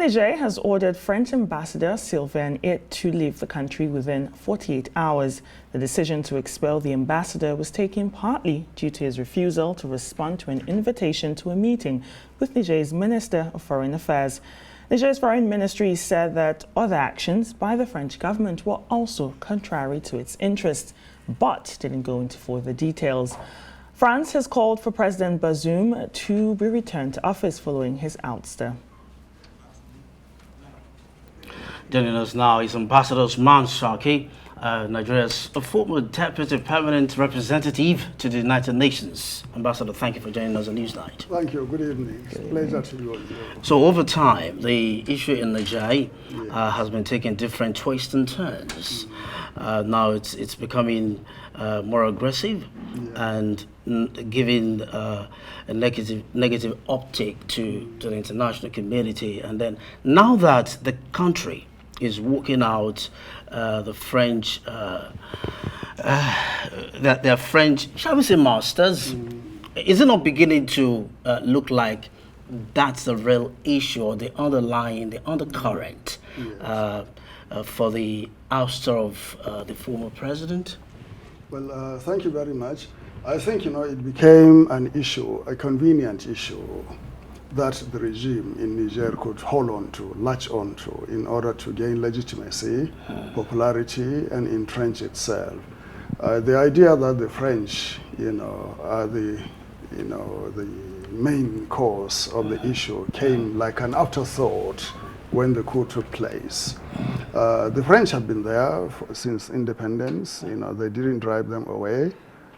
Niger has ordered French Ambassador Sylvain It to leave the country within 48 hours. The decision to expel the ambassador was taken partly due to his refusal to respond to an invitation to a meeting with Niger's Minister of Foreign Affairs. Niger's Foreign Ministry said that other actions by the French government were also contrary to its interests, but didn't go into further details. France has called for President Bazoum to be returned to office following his ouster. Joining us now is Ambassador Usman Sarki, Nigeria's former Deputy Permanent Representative to the United Nations. Ambassador, thank you for joining us on Newsnight. Thank you. Good evening. It's a pleasure to you. So over time, the issue in Niger has been taking different twists and turns. Now it's becoming more aggressive and giving a negative optic to the international community. And then now that the country is walking out the French, their French, shall we say, masters, is it not beginning to look like that's the real issue or the undercurrent for the ouster of the former president? Well, thank you very much. I think, it became an issue, a convenient issue, that the regime in Niger could latch on to in order to gain legitimacy, popularity, and entrench itself. The idea that the French, are the main cause of the issue came like an afterthought when the coup took place. The French have been there since independence. They didn't drive them away.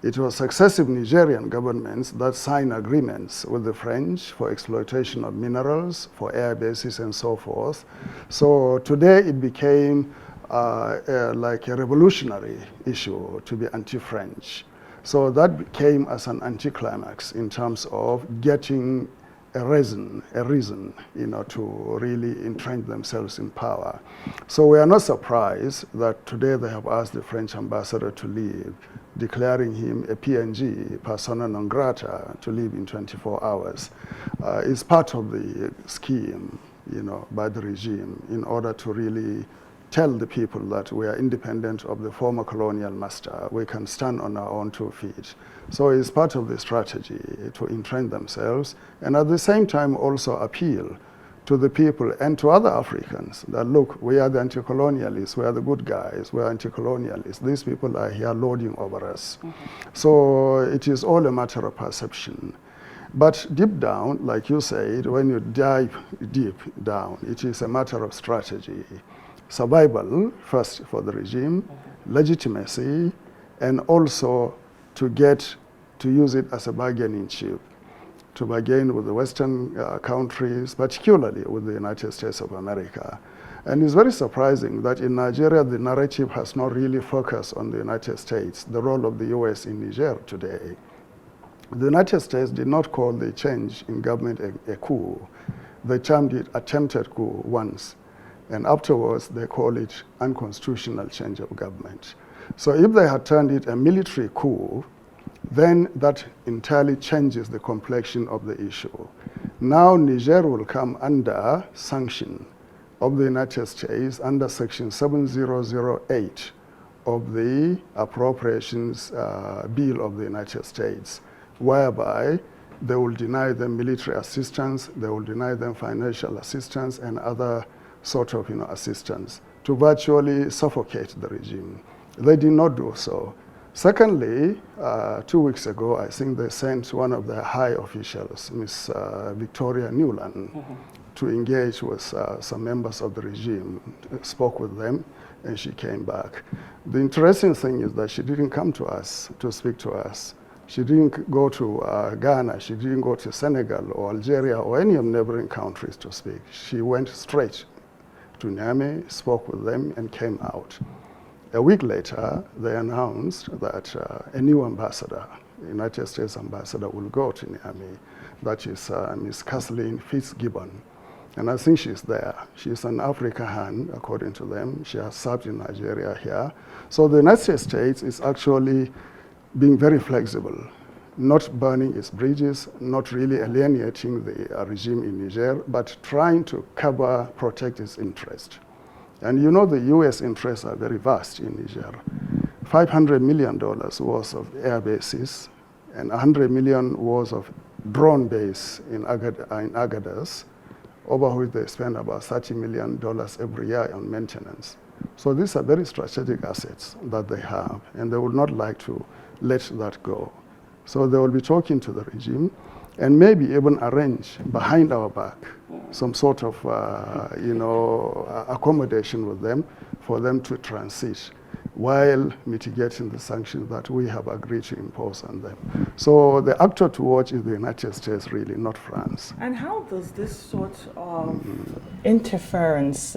It was successive Nigerian governments that signed agreements with the French for exploitation of minerals, for air bases, and so forth. So today it became like a revolutionary issue to be anti-French. So that became as an anticlimax in terms of getting a reason, to really entrench themselves in power. So we are not surprised that today they have asked the French ambassador to leave, declaring him a PNG, persona non grata, to leave in 24 hours. It's part of the scheme, by the regime in order to really tell the people that we are independent of the former colonial master. We can stand on our own 2 feet. So it's part of the strategy to entrench themselves and at the same time also appeal to the people and to other Africans that, look, we are the anti-colonialists, we are the good guys, we are anti-colonialists. These people are here lording over us. So it is all a matter of perception. But deep down, like you said, when you dive deep down, it is a matter of strategy. Survival first for the regime, legitimacy, and also to use it as a bargaining chip, to bargain with the Western countries, particularly with the United States of America. And it's very surprising that in Nigeria, the narrative has not really focused on the United States, the role of the US in Niger today. The United States did not call the change in government a coup. They termed it attempted coup once. And afterwards, they call it unconstitutional change of government. So if they had turned it a military coup, then that entirely changes the complexion of the issue. Now Niger will come under sanction of the United States under Section 7008 of the Appropriations Bill of the United States, whereby they will deny them military assistance, they will deny them financial assistance and other sort of assistance to virtually suffocate the regime. They did not do so. Secondly, 2 weeks ago, I think they sent one of their high officials, Miss Victoria Newland, to engage with some members of the regime, spoke with them, and she came back. The interesting thing is that she didn't come to us to speak to us. She didn't go to Ghana, she didn't go to Senegal or Algeria or any of neighboring countries to speak. She went straight to Niamey, spoke with them, and came out. A week later, they announced that a new ambassador, United States ambassador, will go to Niamey. That is Ms. Kathleen Fitzgibbon. And I think she's there. She's an Africa hand, according to them. She has served in Nigeria here. So the United States is actually being very flexible not burning its bridges, not really alienating the regime in Niger, but trying to protect its interest. And you know the US interests are very vast in Niger. $500 million worth of air bases and $100 million worth of drone base in Agadas, over which they spend about $30 million every year on maintenance. So these are very strategic assets that they have, and they would not like to let that go. So they will be talking to the regime and maybe even arrange behind our back some sort of accommodation with them for them to transit while mitigating the sanctions that we have agreed to impose on them. So the actor to watch is the United States, really, not France. And how does this sort of interference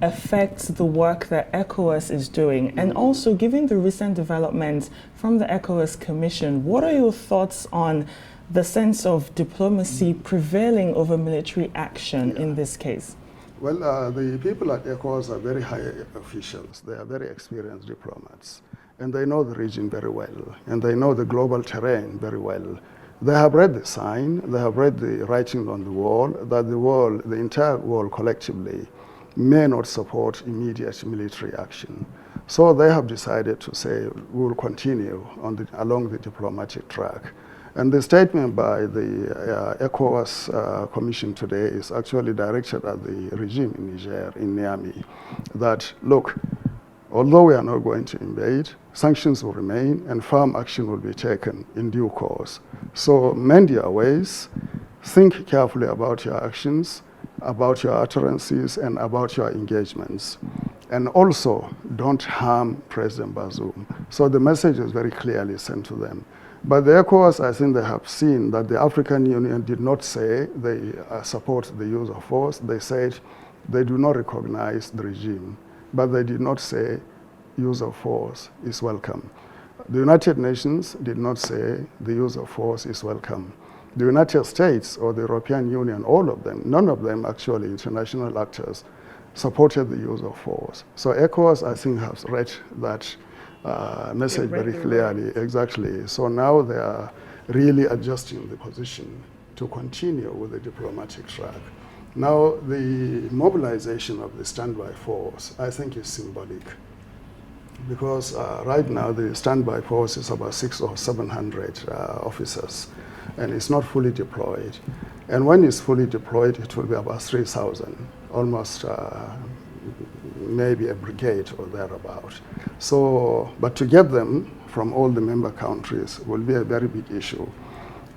affect the work that ECOWAS is doing? And also, given the recent developments from the ECOWAS Commission, what are your thoughts on the sense of diplomacy prevailing over military action in this case? Well, the people at ECOWAS are very high officials. They are very experienced diplomats. And they know the region very well. And they know the global terrain very well. They have read the sign, they have read the writing on the wall, that the world, the entire world collectively, may not support immediate military action. So they have decided to say, we will continue along the diplomatic track. And the statement by the ECOWAS Commission today is actually directed at the regime in Niger, in Niamey, that, look, although we are not going to invade, sanctions will remain and firm action will be taken in due course. So mend your ways, think carefully about your actions, about your utterances, and about your engagements. And also, don't harm President Bazoum. So the message is very clearly sent to them. But the ECOWAS, I think they have seen that the African Union did not say they support the use of force. They said they do not recognize the regime. But they did not say use of force is welcome. The United Nations did not say the use of force is welcome. The United States or the European Union, all of them, none of them actually, international actors, supported the use of force. So ECOWAS, I think, has read that message very clearly. Exactly. So now they are really adjusting the position to continue with the diplomatic track. Now, the mobilization of the standby force, I think, is symbolic. Because right now, the standby force is about 600 or 700 officers, and it's not fully deployed. And when it's fully deployed, it will be about 3,000, almost maybe a brigade or thereabout. So, but to get them from all the member countries will be a very big issue.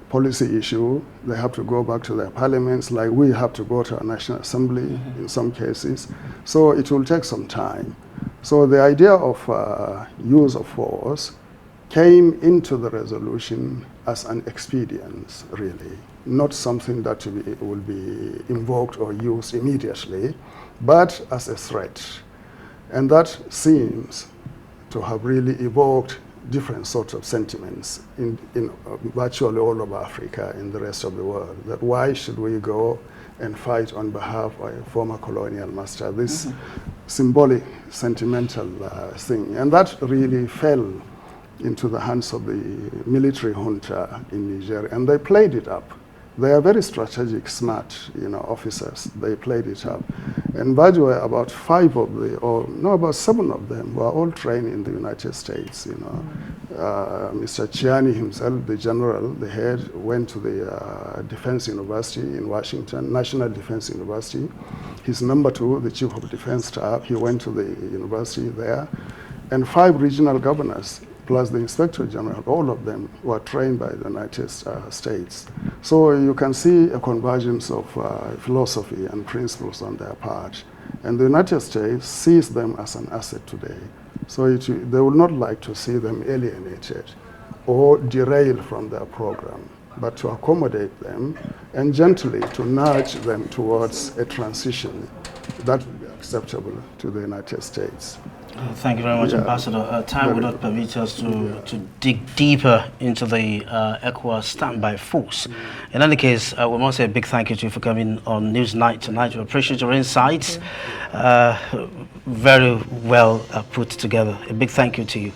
Policy issue, they have to go back to their parliaments, like we have to go to our National Assembly in some cases. So it will take some time. So the idea of use of force came into the resolution as an expedient, really, not something that will be invoked or used immediately, but as a threat. And that seems to have really evoked different sorts of sentiments in virtually all of Africa and the rest of the world, that why should we go and fight on behalf of a former colonial master, this symbolic, sentimental thing. And that really fell into the hands of the military junta in Niger, and they played it up. They are very strategic, smart, officers. They played it up. And by the way, about 7 of them were all trained in the United States, Mr. Chiani himself, the general, the head, went to the Defense University in Washington, National Defense University. His number 2, the Chief of Defense Staff, he went to the university there. And 5 regional governors, plus the Inspector General, all of them were trained by the United States. So you can see a convergence of philosophy and principles on their part. And the United States sees them as an asset today. So they would not like to see them alienated or derail from their program, but to accommodate them and gently to nudge them towards a transition that would be acceptable to the United States. Thank you very much, Ambassador. Time would not permit us to dig deeper into the ECOWAS standby force. In any case, we must say a big thank you to you for coming on Newsnight tonight. We appreciate your insights. Very well put together. A big thank you to you.